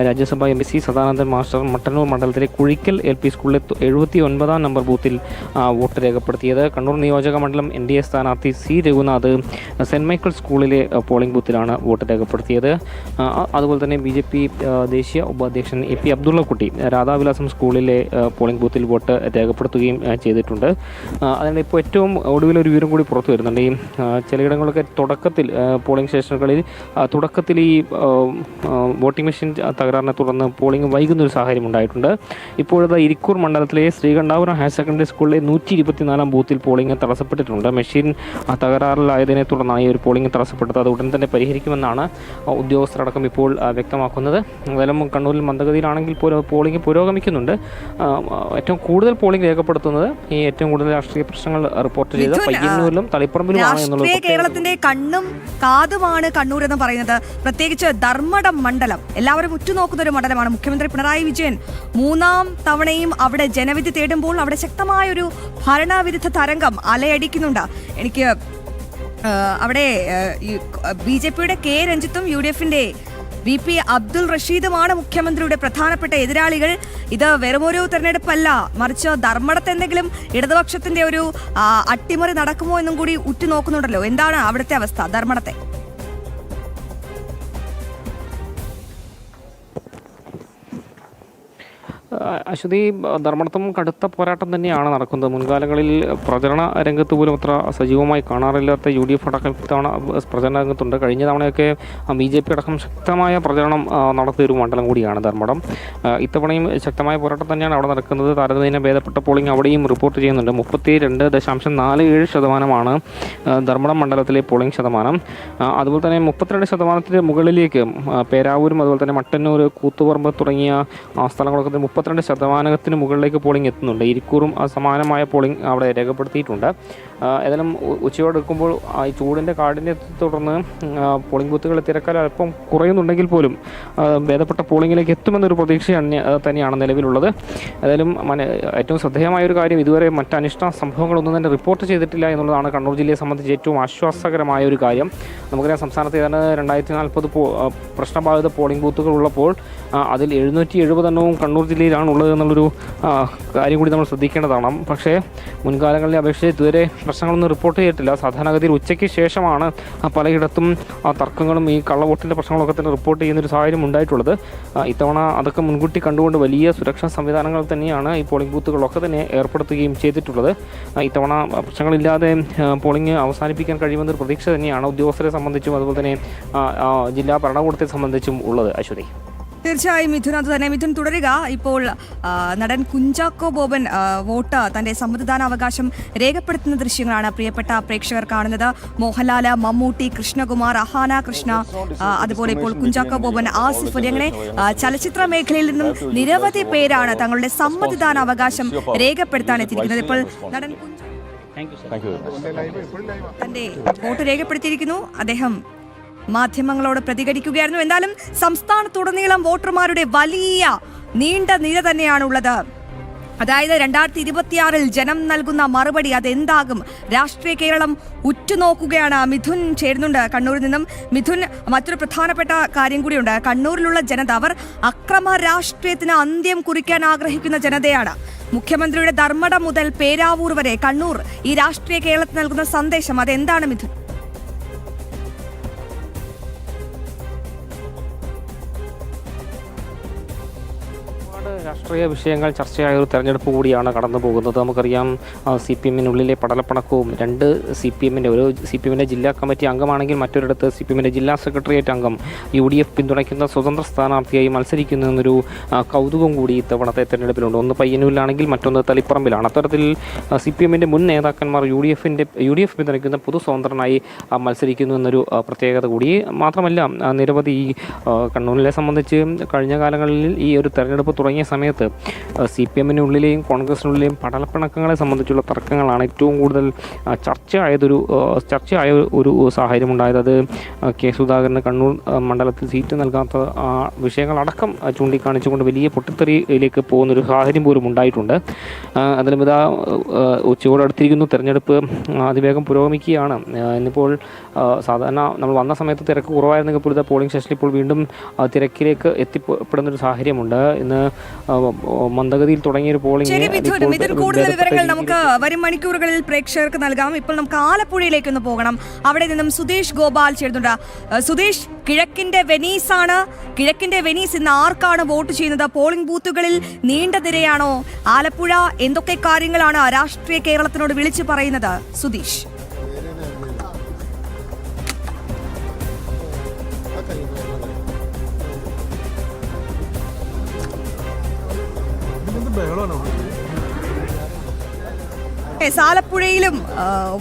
രാജ്യസഭാ MP സദാനന്ദൻ മാസ്റ്റർ മട്ടന്നൂർ മണ്ഡലത്തിലെ കുഴിക്കൽ LP സ്കൂളിലെ 79-ാം നമ്പർ ബൂത്തിൽ വോട്ട് രേഖപ്പെടുത്തിയത്. കണ്ണൂർ നിയോജക മണ്ഡലം NDA സ്ഥാനാർത്ഥി C രഘുനാഥ് സെൻറ്റ് മൈക്കിൾസ് സ്കൂളിലെ പോളിംഗ് ബൂത്തിലാണ് വോട്ട് രേഖപ്പെടുത്തിയത്. അതുപോലെ തന്നെ BJP ദേശീയ ഉപാധ്യക്ഷൻ AP അബ്ദുള്ളക്കുട്ടി രാധാവിലാസം സ്കൂളിലെ പോളിംഗ് ബൂത്തിൽ വോട്ട് രേഖപ്പെടുത്തുകയും ചെയ്തിട്ടുണ്ട്. അതിനിടെ ഇപ്പോൾ ഏറ്റവും ഒടുവിലൊരു വിവരം കൂടി പുറത്തു വരുന്നുണ്ട്. ഈ ചിലയിടങ്ങളൊക്കെ തുടക്കത്തിൽ പോളിംഗ് സ്റ്റേഷനുകളിൽ തുടക്കത്തിൽ ഈ വോട്ടിംഗ് മെഷീൻ തകരാറിനെ തുടർന്ന് പോളിംഗ് വൈകുന്നൊരു സാഹചര്യം ഉണ്ടായിട്ടുണ്ട്. ഇപ്പോഴത്തെ ഇരിക്കൂർ മണ്ഡലത്തിലെ ശ്രീകണ്ഠാപുരം ഹയർ സെക്കൻഡറി സ്കൂളിലെ 124-ാം ബൂത്തിൽ പോളിംഗ് തടസ്സപ്പെട്ടിട്ടുണ്ട്. മെഷീൻ തകരാറിലായതിനെ തുടർന്നാണ് ഈ ഒരു പോളിംഗ് തടസ്സപ്പെട്ടത്. അത് ഉടൻ തന്നെ പരിഹരിക്കുമെന്നാണ് ഉദ്യോഗസ്ഥരടക്കം ഇപ്പോൾ വ്യക്തമാക്കുന്നത്. എന്തായാലും കണ്ണൂരിൽ മന്ദഗതിയിലാണെങ്കിൽ പോളിംഗ് പുരോഗമിക്കുന്നുണ്ട്. ഏറ്റവും കൂടുതൽ പോളിംഗ് രേഖപ്പെടുത്തുന്നത് ഈ ഏറ്റവും കൂടുതൽ രാഷ്ട്രീയ പ്രശ്നങ്ങൾ റിപ്പോർട്ട് ചെയ്ത പയ്യന്നൂരിലും തളിപ്പറമ്പിലുമാണ് എന്നുള്ളത്. കേരളത്തിന്റെ കണ്ണും കാതുമാണ് കണ്ണൂർ എന്ന് പറയുന്നത്. പ്രത്യേകിച്ച് ധർമ്മടം മണ്ഡലം എല്ലാവരും ഉറ്റുനോക്കുന്ന ഒരു മണ്ഡലമാണ്. മുഖ്യമന്ത്രി പിണറായി വിജയൻ 3ാം തവണയും അവിടെ ജനവിധി തേടുമ്പോൾ അവിടെ ശക്തമായൊരു ഭരണവിരുദ്ധ തരംഗം അലയടിക്കുന്നുണ്ട്. എനിക്ക് അവിടെ BJP-യുടെ K രഞ്ജിത്തും UDF-ന്റെ VP അബ്ദുൾ റഷീദുമാണ് മുഖ്യമന്ത്രിയുടെ പ്രധാനപ്പെട്ട എതിരാളികൾ. ഇത് വെറുമൊരു തെരഞ്ഞെടുപ്പല്ല, മറിച്ച് ധർമ്മടത്ത് എന്തെങ്കിലും ഇടതുപക്ഷത്തിന്റെ ഒരു അട്ടിമറി നടക്കുമോ എന്നും കൂടി ഉറ്റുനോക്കുന്നുണ്ടല്ലോ. എന്താണ് അവിടുത്തെ അവസ്ഥ ധർമ്മടത്തെ? അശ്വതി, ധർമ്മടത്തും കടുത്ത പോരാട്ടം തന്നെയാണ് നടക്കുന്നത്. മുൻകാലങ്ങളിൽ പ്രചരണ രംഗത്ത് പോലും അത്ര സജീവമായി കാണാറില്ലാത്ത UDF അടക്കം ഇത്തവണ പ്രചരണ രംഗത്തുണ്ട്. കഴിഞ്ഞ തവണയൊക്കെ BJP അടക്കം ശക്തമായ പ്രചരണം നടത്തിയൊരു മണ്ഡലം കൂടിയാണ് ധർമ്മടം. ഇത്തവണയും ശക്തമായ പോരാട്ടം തന്നെയാണ് അവിടെ നടക്കുന്നത്. താരതമ്യേന ഭേദപ്പെട്ട പോളിംഗ് അവിടെയും റിപ്പോർട്ട് ചെയ്യുന്നുണ്ട്. 32.47% ധർമ്മടം മണ്ഡലത്തിലെ പോളിംഗ് ശതമാനം. അതുപോലെ തന്നെ 32% മുകളിലേക്ക് പേരാവൂരും അതുപോലെ തന്നെ മട്ടന്നൂർ, കൂത്തുപറമ്പ് തുടങ്ങിയ സ്ഥലങ്ങളൊക്കെ 32% മുകളിലേക്ക് പോളിംഗ് എത്തുന്നുണ്ട്. ഇരിക്കൂറും സമാനമായ പോളിംഗ് അവിടെ രേഖപ്പെടുത്തിയിട്ടുണ്ട്. ഏതായാലും ഉച്ചയോടെടുക്കുമ്പോൾ ഈ ചൂടിൻ്റെ കാഠിന്യത്തെ തുടർന്ന് പോളിംഗ് ബൂത്തുകളിൽ തിരക്കാലം അല്പം കുറയുന്നുണ്ടെങ്കിൽ പോലും ഭേദപ്പെട്ട പോളിംഗിലേക്ക് എത്തുമെന്നൊരു പ്രതീക്ഷയാണ് തന്നെയാണ് നിലവിലുള്ളത്. ഏതായാലും ഏറ്റവും ശ്രദ്ധേയമായൊരു കാര്യം, ഇതുവരെ മറ്റ് അനിഷ്ട സംഭവങ്ങളൊന്നും തന്നെ റിപ്പോർട്ട് ചെയ്തിട്ടില്ല എന്നുള്ളതാണ് കണ്ണൂർ ജില്ലയെ സംബന്ധിച്ച് ഏറ്റവും ആശ്വാസകരമായ ഒരു കാര്യം. നമുക്കറിയാം, സംസ്ഥാനത്ത് ഏതാണ്ട് 2040 പ്രശ്നബാധിത പോളിംഗ് ബൂത്തുകൾ ഉള്ളപ്പോൾ അതിൽ 770 കണ്ണൂർ ജില്ലയിലാണ് ഉള്ളത് എന്നുള്ളൊരു കാര്യം കൂടി നമ്മൾ ശ്രദ്ധിക്കേണ്ടതാണ്. പക്ഷേ മുൻകാലങ്ങളിലെ അപേക്ഷിച്ച് ഇതുവരെ പ്രശ്നങ്ങളൊന്നും റിപ്പോർട്ട് ചെയ്തിട്ടില്ല. സാധാരണഗതിയിൽ ഉച്ചയ്ക്ക് ശേഷമാണ് പലയിടത്തും തർക്കങ്ങളും ഈ കള്ളവോട്ടിൻ്റെ പ്രശ്നങ്ങളൊക്കെ തന്നെ റിപ്പോർട്ട് ചെയ്യുന്നൊരു സാഹചര്യം ഉണ്ടായിട്ടുള്ളത്. ഇത്തവണ അതൊക്കെ മുൻകൂട്ടി കണ്ടുകൊണ്ട് വലിയ സുരക്ഷാ സംവിധാനങ്ങൾ തന്നെയാണ് ഈ പോളിംഗ് ബൂത്തുകളൊക്കെ തന്നെ ഏർപ്പെടുത്തുകയും ചെയ്തിട്ടുള്ളത്. ഇത്തവണ പ്രശ്നങ്ങളില്ലാതെ പോളിംഗ് അവസാനിപ്പിക്കാൻ കഴിയുമെന്നൊരു പ്രതീക്ഷ തന്നെയാണ് ഉദ്യോഗസ്ഥരെ സംബന്ധിച്ചും അതുപോലെ തന്നെ ജില്ലാ ഭരണകൂടത്തെ സംബന്ധിച്ചും ഉള്ളത്. അശ്വതി, തീർച്ചയായും മിഥുൻ, അത് തന്നെ മിഥുൻ തുടരുക. ഇപ്പോൾ നടൻ കുഞ്ചാക്കോ ബോബൻ വോട്ട് തന്റെ സമ്മതിദാനാവകാശം രേഖപ്പെടുത്തുന്ന ദൃശ്യങ്ങളാണ് പ്രിയപ്പെട്ട പ്രേക്ഷകർ കാണുന്നത്. മോഹൻലാല്, മമ്മൂട്ടി, കൃഷ്ണകുമാർ, അഹാന കൃഷ്ണ, അതുപോലെ ഇപ്പോൾ കുഞ്ചാക്കോ ബോബൻ, ആസിഫ് അലി, അങ്ങനെ ചലച്ചിത്ര മേഖലയിൽ നിന്നും നിരവധി പേരാണ് തങ്ങളുടെ സമ്മതിദാനാവകാശം രേഖപ്പെടുത്താൻ എത്തിയിരിക്കുന്നത്. ഇപ്പോൾ നടൻ തന്റെ വോട്ട് രേഖപ്പെടുത്തിയിരിക്കുന്നു. അദ്ദേഹം മാധ്യമങ്ങളോട് പ്രതികരിക്കുകയായിരുന്നു. എന്തായാലും സംസ്ഥാനത്തുടനീളം വോട്ടർമാരുടെ വലിയ നീണ്ട നിര തന്നെയാണുള്ളത്. അതായത് 2026 ജനം നൽകുന്ന മറുപടി അതെന്താകും? രാഷ്ട്രീയ കേരളം ഉറ്റുനോക്കുകയാണ്. മിഥുൻ ചേരുന്നുണ്ട് കണ്ണൂരിൽ നിന്നും. മിഥുൻ, മറ്റൊരു പ്രധാനപ്പെട്ട കാര്യം കൂടിയുണ്ട്. കണ്ണൂരിലുള്ള ജനത അവർ അക്രമ രാഷ്ട്രീയത്തിന് അന്ത്യം കുറിക്കാൻ ആഗ്രഹിക്കുന്ന ജനതയാണ്. മുഖ്യമന്ത്രിയുടെ ധർമ്മടം മുതൽ പേരാവൂർ വരെ കണ്ണൂർ ഈ രാഷ്ട്രീയ കേരളത്തിന് നൽകുന്ന സന്ദേശം അതെന്താണ് മിഥുൻ? രാഷ്ട്രീയ വിഷയങ്ങൾ ചർച്ചയായ ഒരു തെരഞ്ഞെടുപ്പ് കൂടിയാണ് കടന്നു പോകുന്നത്. നമുക്കറിയാം, CPM-നുള്ളിലെ പടലപ്പണക്കവും, രണ്ട് ഒരു CPM-ന്റെ ജില്ലാ കമ്മിറ്റി അംഗമാണെങ്കിൽ മറ്റൊരിടത്ത് CPM-ന്റെ ജില്ലാ സെക്രട്ടേറിയറ്റ് അംഗം UDF പിന്തുണയ്ക്കുന്ന സ്വതന്ത്ര സ്ഥാനാർത്ഥിയായി മത്സരിക്കുന്നു എന്നൊരു കൗതുകം കൂടി ഇത്തവണത്തെ തെരഞ്ഞെടുപ്പിലുണ്ട്. ഒന്ന് പയ്യന്നൂരിലാണെങ്കിൽ മറ്റൊന്ന് തളിപ്പറമ്പിലാണ്. അത്തരത്തിൽ CPM-ന്റെ മുൻ നേതാക്കന്മാർ UDF പിന്തുണയ്ക്കുന്ന പൊതു സ്വതന്ത്രനായി മത്സരിക്കുന്നു എന്നൊരു പ്രത്യേകത കൂടി. മാത്രമല്ല, നിരവധി കണ്ണൂരിനെ സംബന്ധിച്ച് കഴിഞ്ഞ കാലങ്ങളിൽ ഈ ഒരു തെരഞ്ഞെടുപ്പ് തുടങ്ങിയ സമയത്ത് CPM-നുള്ളിലെയും കോൺഗ്രസിനുള്ളിലെയും പടലപ്പിണക്കങ്ങളെ സംബന്ധിച്ചുള്ള തർക്കങ്ങളാണ് ഏറ്റവും കൂടുതൽ ചർച്ചയായ ഒരു സാഹചര്യമുണ്ടായത്. അത് കെ സുധാകരന് കണ്ണൂർ മണ്ഡലത്തിൽ സീറ്റ് നൽകാത്ത വിഷയങ്ങളടക്കം ചൂണ്ടിക്കാണിച്ചുകൊണ്ട് വലിയ പൊട്ടിത്തെറിയിലേക്ക് പോകുന്നൊരു സാഹചര്യം പോലും ഉണ്ടായിട്ടുണ്ട്. അതിലും ഇതാ ഉച്ചയോടടുത്തിരിക്കുന്നു. തെരഞ്ഞെടുപ്പ് അതിവേഗം പുരോഗമിക്കുകയാണ്. ഇന്നിപ്പോൾ സാധാരണ നമ്മൾ വന്ന സമയത്ത് തിരക്ക് കുറവായിരുന്നെങ്കിൽ പോലും പോളിംഗ് സ്റ്റേഷനിൽ ഇപ്പോൾ വീണ്ടും തിരക്കിലേക്ക് എത്തിപ്പെടുന്നൊരു സാഹചര്യമുണ്ട്. ഇന്ന് മന്ദഗതിയിൽ തുടങ്ങിയൊരു പോളിംഗ്. കൂടുതൽ വിവരങ്ങൾ നമുക്ക് വരും മണിക്കൂറുകളിൽ പ്രേക്ഷകർക്ക് നൽകാം. ഇപ്പോൾ നമുക്ക് ആലപ്പുഴയിലേക്ക് ഒന്ന് പോകണം. അവിടെ നിന്നും സുധീഷ് ഗോപാൽ ചേരുന്നുണ്ട്. സുധീഷ്, കിഴക്കിന്റെ വെനീസ് ആണ്. കിഴക്കിന്റെ വെനീസ് ഇന്ന് ആർക്കാണ് വോട്ട് ചെയ്യുന്നത്? പോളിംഗ് ബൂത്തുകളിൽ നീണ്ട നിരയാണോ? ആലപ്പുഴ എന്തൊക്കെ കാര്യങ്ങളാണ് രാഷ്ട്രീയ കേരളത്തിനോട് വിളിച്ചു പറയുന്നത്? സുധീഷ്. ആലപ്പുഴയിലും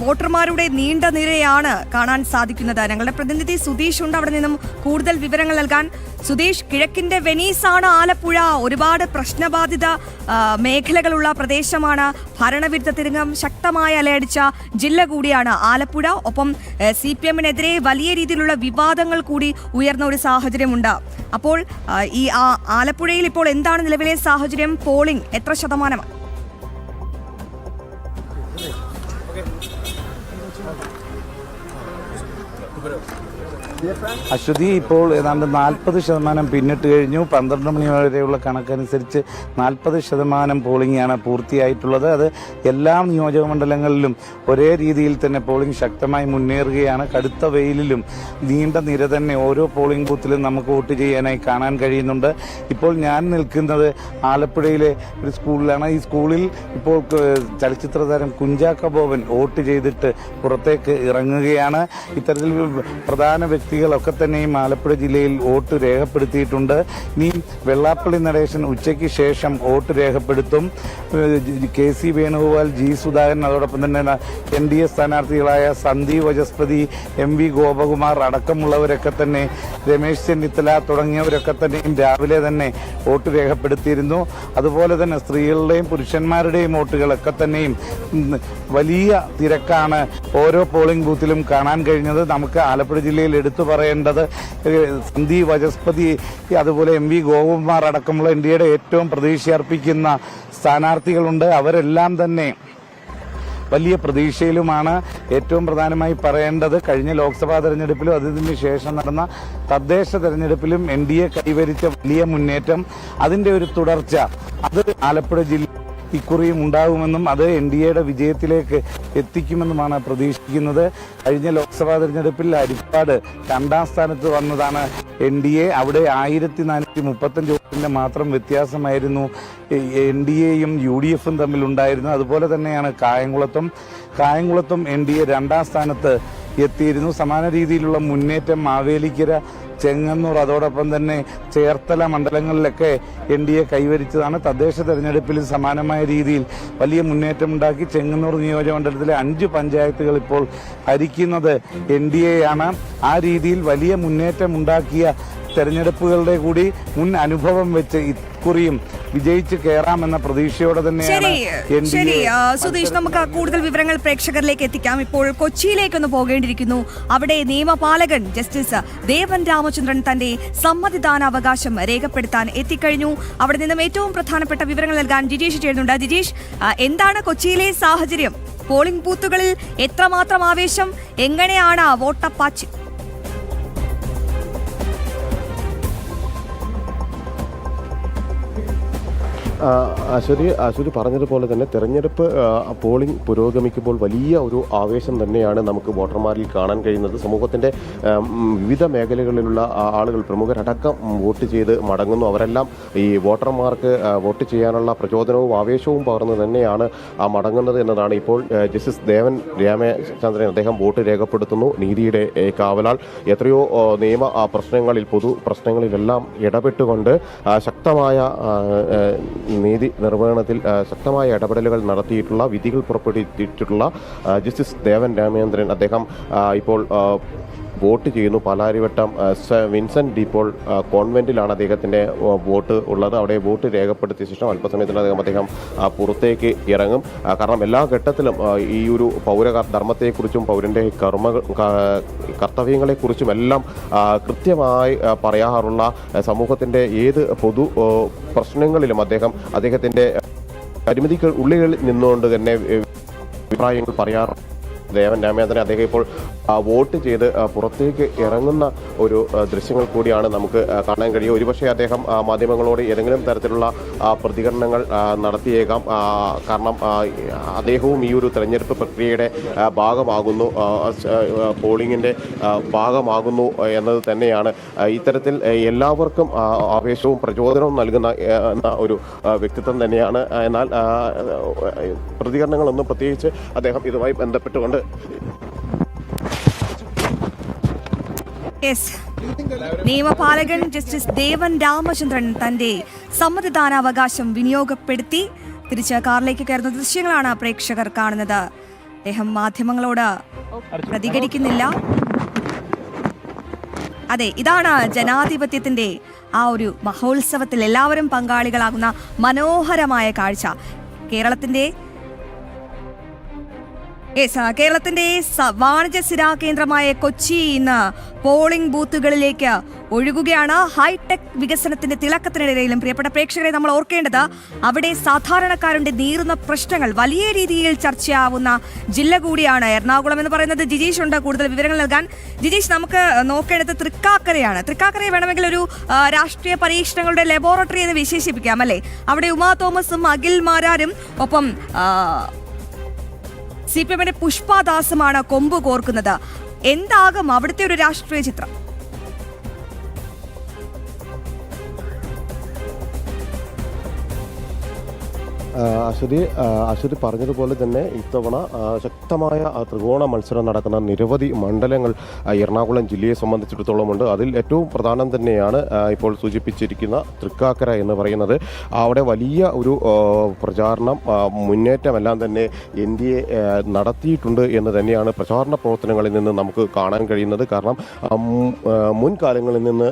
വോട്ടർമാരുടെ നീണ്ട നിരയാണ് കാണാൻ സാധിക്കുന്നത്. ഞങ്ങളുടെ പ്രതിനിധി സുധീഷ് ഉണ്ട് അവിടെ നിന്നും കൂടുതൽ വിവരങ്ങൾ നൽകാൻ. സുധീഷ്, കിഴക്കിന്റെ വെനീസ് ആണ് ആലപ്പുഴ. ഒരുപാട് പ്രശ്നബാധിത മേഖലകളുള്ള പ്രദേശമാണ്. ഭരണവിരുദ്ധ തിരംഗം ശക്തമായി അലയടിച്ച ജില്ല കൂടിയാണ് ആലപ്പുഴ. ഒപ്പം CPM-നെതിരെ വലിയ രീതിയിലുള്ള വിവാദങ്ങൾ കൂടി ഉയർന്ന ഒരു സാഹചര്യമുണ്ട്. അപ്പോൾ ഈ ആലപ്പുഴയിൽ ഇപ്പോൾ എന്താണ് നിലവിലെ സാഹചര്യം? പോളിംഗ് എത്ര ശതമാനമാണ്? അശ്വതി, ഇപ്പോൾ ഏതാണ്ട് 40% പിന്നിട്ട് കഴിഞ്ഞു. 12 മണി വരെയുള്ള കണക്കനുസരിച്ച് 40% പോളിംഗാണ് പൂർത്തിയായിട്ടുള്ളത്. അത് എല്ലാ നിയോജക മണ്ഡലങ്ങളിലും ഒരേ രീതിയിൽ തന്നെ പോളിംഗ് ശക്തമായി മുന്നേറുകയാണ്. കടുത്ത വെയിലിലും നീണ്ട നിര തന്നെ ഓരോ പോളിംഗ് ബൂത്തിലും നമുക്ക് വോട്ട് ചെയ്യാനായി കാണാൻ കഴിയുന്നുണ്ട്. ഇപ്പോൾ ഞാൻ നിൽക്കുന്നത് ആലപ്പുഴയിലെ ഒരു സ്കൂളിലാണ്. ഈ സ്കൂളിൽ ഇപ്പോൾ ചലച്ചിത്ര താരം കുഞ്ചാക്കോ ബോബൻ വോട്ട് ചെയ്തിട്ട് പുറത്തേക്ക് ഇറങ്ങുകയാണ്. ഇത്തരത്തിൽ പ്രധാന വ്യക്തികളൊക്കെ തന്നെയും ആലപ്പുഴ ജില്ലയിൽ വോട്ട് രേഖപ്പെടുത്തിയിട്ടുണ്ട്. ഇനിയും വെള്ളാപ്പള്ളി നടേശൻ ഉച്ചയ്ക്ക് ശേഷം വോട്ട് രേഖപ്പെടുത്തും. KC വേണുഗോപാൽ, G സുധാകരൻ, അതോടൊപ്പം തന്നെ NDA സ്ഥാനാർത്ഥികളായ സന്ദീപ് വചസ്പതി, MV ഗോപകുമാർ അടക്കമുള്ളവരൊക്കെ തന്നെ, രമേശ് ചെന്നിത്തല തുടങ്ങിയവരൊക്കെ തന്നെയും രാവിലെ തന്നെ വോട്ട് രേഖപ്പെടുത്തിയിരുന്നു. അതുപോലെ തന്നെ സ്ത്രീകളുടെയും പുരുഷന്മാരുടെയും വോട്ടുകളൊക്കെ തന്നെയും വലിയ തിരക്കാണ് ഓരോ പോളിംഗ് ബൂത്തിലും കാണാൻ കഴിഞ്ഞത്. നമുക്ക് ആലപ്പുഴ ജില്ലയിൽ എടുത്തു പറയേണ്ടത് സന്ദീപ് വചസ്പതി, അതുപോലെ MV ഗോപകുമാർ അടക്കമുള്ള ഇന്ത്യയുടെ ഏറ്റവും പ്രതീക്ഷയർപ്പിക്കുന്ന സ്ഥാനാർത്ഥികളുണ്ട്. അവരെല്ലാം തന്നെ വലിയ പ്രതീക്ഷയിലുമാണ്. ഏറ്റവും പ്രധാനമായി പറയേണ്ടത് കഴിഞ്ഞ ലോക്സഭാ തെരഞ്ഞെടുപ്പിലും അതിന് ശേഷം നടന്ന തദ്ദേശ തെരഞ്ഞെടുപ്പിലും NDA കൈവരിച്ച വലിയ മുന്നേറ്റം, അതിന്റെ ഒരു തുടർച്ച അത് ആലപ്പുഴ ജില്ല ഇക്കുറിയും ഉണ്ടാകുമെന്നും അത് NDAയുടെ വിജയത്തിലേക്ക് എത്തിക്കുമെന്നുമാണ് പ്രതീക്ഷിക്കുന്നത്. കഴിഞ്ഞ ലോക്സഭാ തെരഞ്ഞെടുപ്പിൽ ഹരിപ്പാട് 2ാം സ്ഥാനത്ത് വന്നതാണ് NDA. അവിടെ 1435 വോട്ടിൻ്റെ മാത്രം വ്യത്യാസമായിരുന്നു NDAയും UDFും തമ്മിലുണ്ടായിരുന്നു. അതുപോലെ തന്നെയാണ് കായംകുളത്തും NDA 2ാം സ്ഥാനത്ത് എത്തിയിരുന്നു. സമാന രീതിയിലുള്ള മുന്നേറ്റം മാവേലിക്കര, ചെങ്ങന്നൂർ, അതോടൊപ്പം തന്നെ ചേർത്തല മണ്ഡലങ്ങളിലൊക്കെ NDA കൈവരിച്ചതാണ്. തദ്ദേശ തെരഞ്ഞെടുപ്പിൽ സമാനമായ രീതിയിൽ വലിയ മുന്നേറ്റമുണ്ടാക്കി ചെങ്ങന്നൂർ നിയോജകമണ്ഡലത്തിലെ 5 പഞ്ചായത്തുകൾ ഇപ്പോൾ ഭരിക്കുന്നത് NDA ആണ്. ആ രീതിയിൽ വലിയ മുന്നേറ്റമുണ്ടാക്കിയ തെരഞ്ഞെടുപ്പുകളുടെ കൂടി മുൻ അനുഭവം വെച്ച് ഇക്കുറിയും വിജയിച്ച് കയറാമെന്ന പ്രതീക്ഷയോടെ തന്നെയാണ് ശരി സുധീഷ്, നമുക്ക് കൂടുതൽ വിവരങ്ങൾ പ്രേക്ഷകരിലേക്ക് എത്തിക്കാം. ഇപ്പോൾ കൊച്ചിയിലേക്കൊന്ന് പോകേണ്ടിയിരിക്കുന്നു. അവിടെ നിയമപാലകൻ ജസ്റ്റിസ് ദേവൻ രാമചന്ദ്രൻ തന്റെ സമ്മതിദാനാവകാശം രേഖപ്പെടുത്താൻ എത്തിക്കഴിഞ്ഞു. അവിടെ നിന്നും ഏറ്റവും പ്രധാനപ്പെട്ട വിവരങ്ങൾ നൽകാൻ ജിജീഷ് ചേരുന്നുണ്ട്. ജിജീഷ്, എന്താണ് കൊച്ചിയിലെ സാഹചര്യം? പോളിംഗ് ബൂത്തുകളിൽ എത്രമാത്രം ആവേശം? എങ്ങനെയാണ് വോട്ടപ്പാച്ച്? അശ്വതി പറഞ്ഞതുപോലെ തന്നെ തെരഞ്ഞെടുപ്പ് പോളിംഗ് പുരോഗമിക്കുമ്പോൾ വലിയ ഒരു ആവേശം തന്നെയാണ് നമുക്ക് വോട്ടർമാരിൽ കാണാൻ കഴിയുന്നത്. സമൂഹത്തിൻ്റെ വിവിധ മേഖലകളിലുള്ള ആളുകൾ, പ്രമുഖരടക്കം വോട്ട് ചെയ്ത് മടങ്ങുന്നു. അവരെല്ലാം ഈ വോട്ടർമാർക്ക് വോട്ട് ചെയ്യാനുള്ള പ്രചോദനവും ആവേശവും പകർന്ന് തന്നെയാണ് മടങ്ങുന്നത് എന്നതാണ്. ഇപ്പോൾ ജസ്റ്റിസ് ദേവൻ രാമചന്ദ്രൻ അദ്ദേഹം വോട്ട് രേഖപ്പെടുത്തുന്നു. നീതിയുടെ കാവലാൾ എത്രയോ നിയമ പ്രശ്നങ്ങളിൽ, പൊതു പ്രശ്നങ്ങളിലെല്ലാം ഇടപെട്ടുകൊണ്ട് ശക്തമായ നീതി നിർവഹണത്തിൽ ശക്തമായ ഇടപെടലുകൾ നടത്തിയിട്ടുള്ള, വിധികൾ പുറപ്പെടുവിച്ചിട്ടുള്ള ജസ്റ്റിസ് ദേവൻ രാമചന്ദ്രൻ അദ്ദേഹം ഇപ്പോൾ വോട്ട് ചെയ്യുന്നു. പാലാരിവട്ടം വിൻസെന്റ് ഡിപ്പോൾ കോൺവെന്റിലാണ് അദ്ദേഹത്തിൻ്റെ വോട്ട് ഉള്ളത്. അവിടെ വോട്ട് രേഖപ്പെടുത്തിയ ശേഷം അല്പസമയത്തിനകം അദ്ദേഹം പുറത്തേക്ക് ഇറങ്ങും. കാരണം എല്ലാ ഘട്ടത്തിലും ഈ ഒരു പൗരധർമ്മത്തെക്കുറിച്ചും പൗരൻ്റെ കർത്തവ്യങ്ങളെക്കുറിച്ചും എല്ലാം കൃത്യമായി പറയാറുള്ള, സമൂഹത്തിൻ്റെ ഏത് പൊതു പ്രശ്നങ്ങളിലും അദ്ദേഹത്തിൻ്റെ പരിമിതികൾ ഉള്ളിൽ നിന്നുകൊണ്ട് തന്നെ അഭിപ്രായങ്ങൾ പറയാറുണ്ട്. ദേവൻ രാമചന്ദ്രൻ അദ്ദേഹം ഇപ്പോൾ വോട്ട് ചെയ്ത് പുറത്തേക്ക് ഇറങ്ങുന്ന ഒരു ദൃശ്യങ്ങൾ കൂടിയാണ് നമുക്ക് കാണാൻ കഴിയുക. ഒരുപക്ഷെ അദ്ദേഹം മാധ്യമങ്ങളോട് ഏതെങ്കിലും തരത്തിലുള്ള പ്രതികരണങ്ങൾ നടത്തിയേക്കാം. കാരണം അദ്ദേഹവും ഈ ഒരു തെരഞ്ഞെടുപ്പ് പ്രക്രിയയുടെ ഭാഗമാകുന്നു, പോളിംഗിൻ്റെ ഭാഗമാകുന്നു എന്നത് തന്നെയാണ്. ഇത്തരത്തിൽ എല്ലാവർക്കും ആവേശവും പ്രചോദനവും നൽകുന്ന ഒരു വ്യക്തിത്വം തന്നെയാണ്. എന്നാൽ പ്രതികരണങ്ങളൊന്നും പ്രത്യേകിച്ച് അദ്ദേഹം ഇതുമായി ബന്ധപ്പെട്ടുകൊണ്ട് നിയമപാലകൻ ജസ്റ്റിസ് ദേവൻ രാമചന്ദ്രൻ തന്റെ സമ്മതിദാനാവകാശം വിനിയോഗപ്പെടുത്തി തിരിച്ച് കാറിലേക്ക് കയറുന്ന ദൃശ്യങ്ങളാണ് പ്രേക്ഷകർ കാണുന്നത്. അദ്ദേഹം മാധ്യമങ്ങളോട് പ്രതികരിക്കുന്നില്ല. അതെ, ഇതാണ് ജനാധിപത്യത്തിന്റെ ആ ഒരു മഹോത്സവത്തിൽ എല്ലാവരും പങ്കാളികളാകുന്ന മനോഹരമായ കാഴ്ച. കേരളത്തിന്റെ വാണിജ്യ സ്ഥിരാ കേന്ദ്രമായ കൊച്ചി ഇന്ന് പോളിംഗ് ബൂത്തുകളിലേക്ക് ഒഴുകുകയാണ്. ഹൈടെക് വികസനത്തിന്റെ തിളക്കത്തിനിടയിലും പ്രിയപ്പെട്ട പ്രേക്ഷകരെ നമ്മൾ ഓർക്കേണ്ടത്, അവിടെ സാധാരണക്കാരുടെ നീറുന്ന പ്രശ്നങ്ങൾ വലിയ രീതിയിൽ ചർച്ചയാവുന്ന ജില്ല കൂടിയാണ് എറണാകുളം എന്ന് പറയുന്നത്. ജിജീഷ് ഉണ്ട് കൂടുതൽ വിവരങ്ങൾ നൽകാൻ. ജിജീഷ്, നമുക്ക് നോക്കേണ്ടത് തൃക്കാക്കരയാണ്. തൃക്കാക്കരയെ വേണമെങ്കിൽ ഒരു രാഷ്ട്രീയ പരീക്ഷണങ്ങളുടെ ലബോറട്ടറി എന്ന് വിശേഷിപ്പിക്കാം, അല്ലേ? അവിടെ ഉമാ തോമസും അഖിൽ മാരാരും ഒപ്പം CPM-ന്റെ പുഷ്പദാസുമാണ് കൊമ്പ് കോർക്കുന്നത്. എന്താകും അവിടുത്തെ ഒരു രാഷ്ട്രീയ ചിത്രം? അശ്വതി പറഞ്ഞതുപോലെ തന്നെ ഇത്തവണ ശക്തമായ ത്രികോണ മത്സരം നടക്കുന്ന നിരവധി മണ്ഡലങ്ങൾ എറണാകുളം ജില്ലയെ സംബന്ധിച്ചിടത്തോളമുണ്ട്. അതിൽ ഏറ്റവും പ്രധാനം തന്നെയാണ് ഇപ്പോൾ സൂചിപ്പിച്ചിരിക്കുന്ന തൃക്കാക്കര എന്ന് പറയുന്നത്. അവിടെ വലിയ ഒരു പ്രചാരണം, മുന്നേറ്റമെല്ലാം തന്നെ NDA നടത്തിയിട്ടുണ്ട് എന്ന് തന്നെയാണ് പ്രചാരണ പ്രവർത്തനങ്ങളിൽ നിന്ന് നമുക്ക് കാണാൻ കഴിയുന്നത്. കാരണം മുൻകാലങ്ങളിൽ നിന്ന്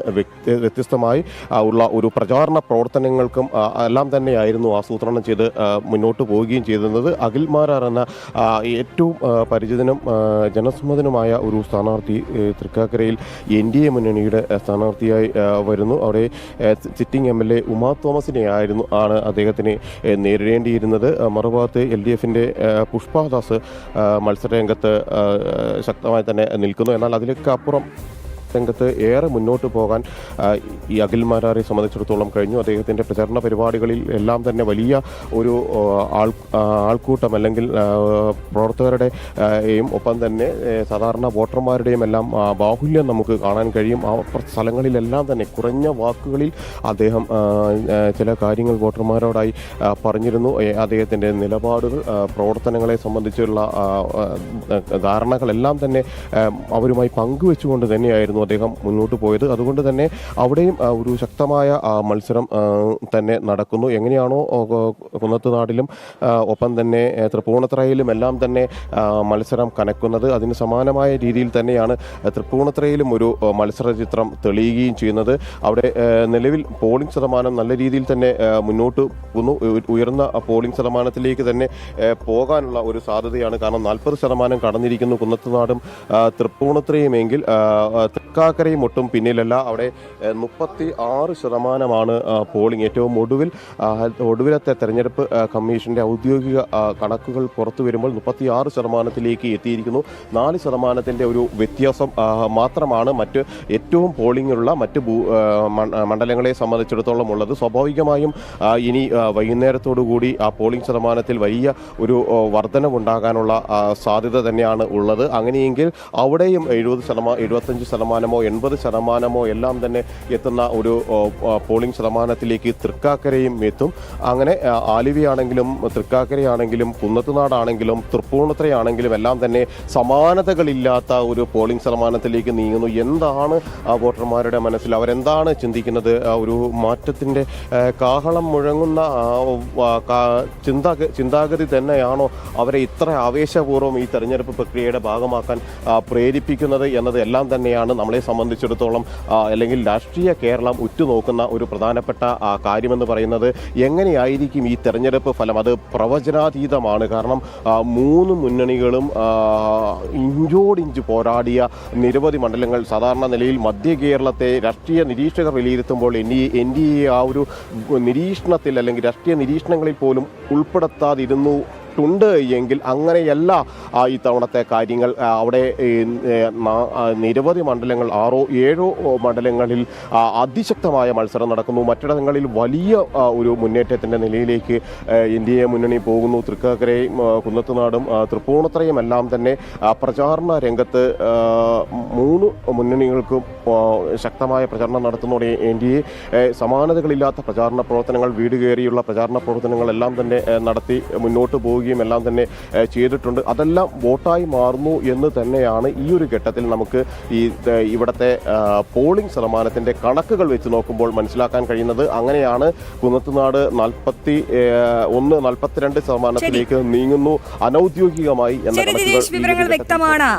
വ്യത്യസ്തമായി ഉള്ള ഒരു പ്രചാരണ പ്രവർത്തനങ്ങൾക്കും എല്ലാം തന്നെയായിരുന്നു ആസൂത്രണം ചെയ്ത് മുന്നോട്ട് പോവുകയും ചെയ്തിരുന്നത്. അഖിൽ മാരാർ എന്ന ഏറ്റവും പരിചിതനും ജനസമ്മതനുമായ ഒരു സ്ഥാനാർത്ഥി തൃക്കാക്കരയിൽ NDA മുന്നണിയുടെ സ്ഥാനാർത്ഥിയായി വരുന്നു. അവിടെ സിറ്റിംഗ് MLA ഉമാ തോമസിനെ ആണ് അദ്ദേഹത്തിന് നേരിടേണ്ടിയിരുന്നത്. മറുഭാഗത്ത് LDF-ന്റെ പുഷ്പദാസ് മത്സരരംഗത്ത് ശക്തമായി തന്നെ നിൽക്കുന്നു. എന്നാൽ അതിലേക്ക് അപ്പുറം രംഗത്ത് ഏറെ മുന്നോട്ട് പോകാൻ ഈ അഖിൽ മാരാരെ സംബന്ധിച്ചിടത്തോളം കഴിഞ്ഞു. അദ്ദേഹത്തിൻ്റെ പ്രചരണ പരിപാടികളിൽ എല്ലാം തന്നെ വലിയ ഒരു ആൾക്കൂട്ടം അല്ലെങ്കിൽ പ്രവർത്തകരുടെയും ഒപ്പം തന്നെ സാധാരണ വോട്ടർമാരുടെയും എല്ലാം ബാഹുല്യം നമുക്ക് കാണാൻ കഴിയും. ആ സ്ഥലങ്ങളിലെല്ലാം തന്നെ കുറഞ്ഞ വാക്കുകളിൽ അദ്ദേഹം ചില കാര്യങ്ങൾ വോട്ടർമാരോടായി പറഞ്ഞിരുന്നു. അദ്ദേഹത്തിൻ്റെ നിലപാടുകൾ, പ്രവർത്തനങ്ങളെ സംബന്ധിച്ചുള്ള ധാരണകളെല്ലാം തന്നെ അവരുമായി പങ്കുവെച്ചുകൊണ്ട് തന്നെയായിരുന്നു അദ്ദേഹം മുന്നോട്ട് പോയത്. അതുകൊണ്ട് തന്നെ അവിടെയും ഒരു ശക്തമായ മത്സരം തന്നെ നടക്കുന്നു. എങ്ങനെയാണോ കുന്നത്തുനാടിലും ഒപ്പം തന്നെ തൃപ്പൂണിത്തുറയിലും എല്ലാം തന്നെ മത്സരം കനക്കുന്നത്, അതിന് സമാനമായ രീതിയിൽ തന്നെയാണ് തൃപ്പൂണിത്തുറയിലും ഒരു മത്സര ചിത്രം തെളിയുകയും ചെയ്യുന്നത്. അവിടെ നിലവിൽ പോളിംഗ് ശതമാനം നല്ല രീതിയിൽ തന്നെ മുന്നോട്ട് പോകുന്നു. ഉയർന്ന പോളിംഗ് ശതമാനത്തിലേക്ക് തന്നെ പോകാനുള്ള ഒരു സാധ്യതയാണ്. കാരണം 40% കടന്നിരിക്കുന്നു കുന്നത്തുനാടും തൃപ്പൂണിത്തുറയുമെങ്കിൽ തൃക്കാക്കരയും ഒട്ടും പിന്നിലല്ല. അവിടെ 36% പോളിംഗ്. ഏറ്റവും ഒടുവിലത്തെ തെരഞ്ഞെടുപ്പ് കമ്മീഷന്റെ ഔദ്യോഗിക കണക്കുകൾ പുറത്തു വരുമ്പോൾ 36% എത്തിയിരിക്കുന്നു. 4% ഒരു വ്യത്യാസം മാത്രമാണ് മറ്റ് ഏറ്റവും പോളിംഗുള്ള മറ്റ് മണ്ഡലങ്ങളെ സംബന്ധിച്ചിടത്തോളം ഉള്ളത്. സ്വാഭാവികമായും ഇനി വൈകുന്നേരത്തോടുകൂടി ആ പോളിംഗ് ശതമാനത്തിൽ വലിയ ഒരു വർധനവുണ്ടാകാനുള്ള സാധ്യത തന്നെയാണ് ഉള്ളത്. അങ്ങനെയെങ്കിൽ അവിടെയും 75%, 80% എല്ലാം തന്നെ എത്തുന്ന ഒരു പോളിംഗ് ശതമാനത്തിലേക്ക് തൃക്കാക്കരയും എത്തും. അങ്ങനെ ആലുവയാണെങ്കിലും തൃക്കാക്കരയാണെങ്കിലും കുന്നത്തുനാടാണെങ്കിലും തൃപ്പൂണിത്തുറയാണെങ്കിലും എല്ലാം തന്നെ സമാനതകളില്ലാത്ത ഒരു പോളിംഗ് ശതമാനത്തിലേക്ക് നീങ്ങുന്നു. എന്താണ് വോട്ടർമാരുടെ മനസ്സിൽ, അവരെന്താണ് ചിന്തിക്കുന്നത്? ഒരു മാറ്റത്തിൻ്റെ കാഹളം മുഴങ്ങുന്ന ചിന്താഗതി തന്നെയാണോ അവരെ ഇത്ര ആവേശപൂർവ്വം ഈ തെരഞ്ഞെടുപ്പ് പ്രക്രിയയുടെ ഭാഗമാക്കാൻ പ്രേരിപ്പിക്കുന്നത് എന്നത് എല്ലാം തന്നെയാണ് നമ്മളെ സംബന്ധിച്ചിടത്തോളം അല്ലെങ്കിൽ രാഷ്ട്രീയ കേരളം ഉറ്റുനോക്കുന്ന ഒരു പ്രധാനപ്പെട്ട കാര്യമെന്ന് പറയുന്നത്. എങ്ങനെയായിരിക്കും ഈ തെരഞ്ഞെടുപ്പ് ഫലം? അത് പ്രവചനാതീതമാണ്. കാരണം 3 മുന്നണികളും ഇഞ്ചോടിഞ്ച് പോരാടിയ നിരവധി മണ്ഡലങ്ങൾ. സാധാരണ നിലയിൽ മധ്യ കേരളത്തെ രാഷ്ട്രീയ നിരീക്ഷകർ വിലയിരുത്തുമ്പോൾ NDA ആ ഒരു നിരീക്ഷണത്തിൽ അല്ലെങ്കിൽ രാഷ്ട്രീയ നിരീക്ഷണങ്ങളിൽ പോലും ഉൾപ്പെടുത്താതിരുന്നു ണ്ട് എങ്കിൽ അങ്ങനെയല്ല ഇത്തവണത്തെ കാര്യങ്ങൾ. അവിടെ നിരവധി മണ്ഡലങ്ങൾ 6-7 മണ്ഡലങ്ങളിൽ അതിശക്തമായ മത്സരം നടക്കുന്നു. മറ്റിടങ്ങളിൽ വലിയ ഒരു മുന്നേറ്റത്തിൻ്റെ നിലയിലേക്ക് NDA മുന്നണി പോകുന്നു. തൃക്കാക്കരയും കുന്നത്തുനാടും തൃപ്പൂണിത്തുറയും എല്ലാം തന്നെ പ്രചാരണ രംഗത്ത് 3 മുന്നണികൾക്കും ശക്തമായ പ്രചാരണം നടത്തുന്നതോടെ NDA സമാനതകളില്ലാത്ത പ്രചാരണ പ്രവർത്തനങ്ങൾ, വീട് കയറിയുള്ള പ്രചാരണ പ്രവർത്തനങ്ങളെല്ലാം തന്നെ നടത്തി മുന്നോട്ട് പോകുകയും എല്ലാം തന്നെ ചെയ്തിട്ടുണ്ട്. അതെല്ലാം വോട്ടായി മാറുന്നു എന്ന് തന്നെയാണ് ഈ ഒരു ഘട്ടത്തിൽ നമുക്ക് ഇവിടുത്തെ പോളിംഗ് ശതമാനത്തിൻ്റെ കണക്കുകൾ വെച്ച് നോക്കുമ്പോൾ മനസ്സിലാക്കാൻ കഴിയുന്നത്. അങ്ങനെയാണ് കുന്നത്തുനാട് 42% നീങ്ങുന്നു അനൗദ്യോഗികമായി എന്ന വിവരങ്ങൾ വ്യക്തമാണ്.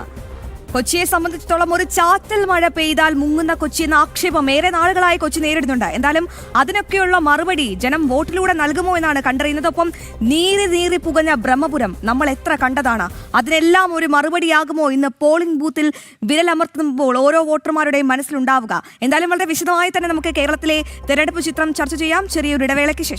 കൊച്ചിയെ സംബന്ധിച്ചിടത്തോളം ഒരു ചാറ്റൽ മഴ പെയ്താൽ മുങ്ങുന്ന കൊച്ചി എന്ന ആക്ഷേപം ഏറെ നാളുകളായി കൊച്ചി നേരിടുന്നുണ്ട്. എന്തായാലും അതിനൊക്കെയുള്ള മറുപടി ജനം വോട്ടിലൂടെ നൽകുമോ എന്നാണ് കണ്ടറിയുന്നത്. ഒപ്പം നീറി പുകഞ്ഞ ബ്രഹ്മപുരം നമ്മൾ എത്ര കണ്ടതാണ്. അതിനെല്ലാം ഒരു മറുപടിയാകുമോ ഇന്ന് പോളിംഗ് ബൂത്തിൽ വിരലമർത്തുമ്പോൾ ഓരോ വോട്ടർമാരുടെയും മനസ്സിലുണ്ടാവുക? എന്തായാലും വളരെ വിശദമായി തന്നെ നമുക്ക് കേരളത്തിലെ തെരഞ്ഞെടുപ്പ് ചിത്രം ചർച്ച ചെയ്യാം ചെറിയൊരു ഇടവേളയ്ക്ക് ശേഷം.